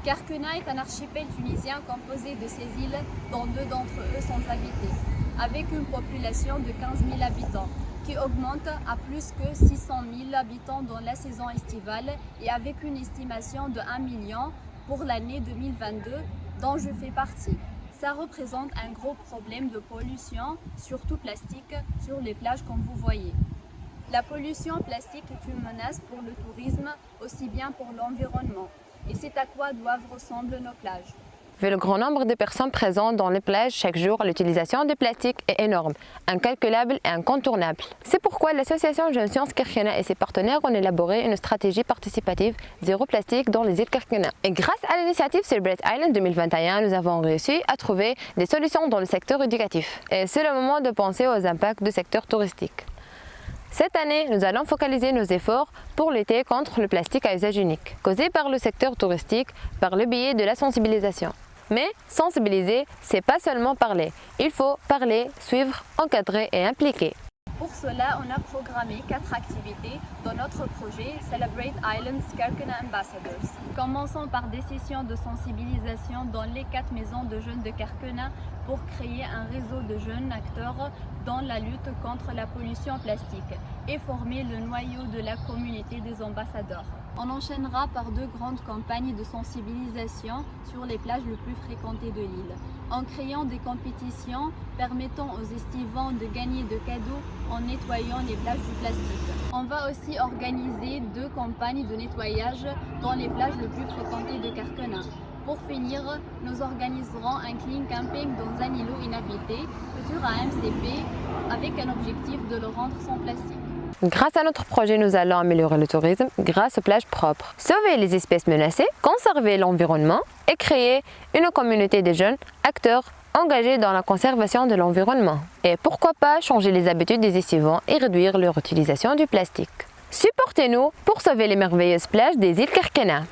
Kerkena est un archipel tunisien composé de 16 îles, dont 2 d'entre eux sont habitées, avec une population de 15 000 habitants, qui augmente à plus que 600 000 habitants dans la saison estivale et avec une estimation de 1 million pour l'année 2022, dont je fais partie. Ça représente un gros problème de pollution, surtout plastique, sur les plages comme vous voyez. La pollution plastique est une menace pour le tourisme, aussi bien pour l'environnement. Et c'est à quoi doivent ressembler nos plages. Vu le grand nombre de personnes présentes dans les plages chaque jour, l'utilisation du plastique est énorme, incalculable et incontournable. C'est pourquoi l'association Jeunes Sciences Kerkena et ses partenaires ont élaboré une stratégie participative zéro plastique dans les îles Kerkena. Et grâce à l'initiative Celebrate Island 2021, nous avons réussi à trouver des solutions dans le secteur éducatif. Et c'est le moment de penser aux impacts du secteur touristique. Cette année, nous allons focaliser nos efforts pour lutter contre le plastique à usage unique, causé par le secteur touristique par le biais de la sensibilisation. Mais sensibiliser, c'est pas seulement parler. Il faut parler, suivre, encadrer et impliquer. Pour cela, on a programmé 4 activités dans notre projet Celebrate Islands Kerkena Ambassadors. Commençons par des sessions de sensibilisation dans les 4 maisons de jeunes de Kerkena pour créer un réseau de jeunes acteurs dans la lutte contre la pollution plastique et former le noyau de la communauté des ambassadeurs. On enchaînera par 2 grandes campagnes de sensibilisation sur les plages les plus fréquentées de l'île, en créant des compétitions permettant aux estivants de gagner de cadeaux en nettoyant les plages du plastique. On va aussi organiser 2 campagnes de nettoyage dans les plages les plus fréquentées de Kerkena. Pour finir, nous organiserons un clean camping dans un îlot inhabité, futur à MCP, avec un objectif de le rendre sans plastique. Grâce à notre projet, nous allons améliorer le tourisme grâce aux plages propres, sauver les espèces menacées, conserver l'environnement et créer une communauté de jeunes acteurs engagés dans la conservation de l'environnement. Et pourquoi pas changer les habitudes des estivants et réduire leur utilisation du plastique. Supportez-nous pour sauver les merveilleuses plages des îles Kerkena.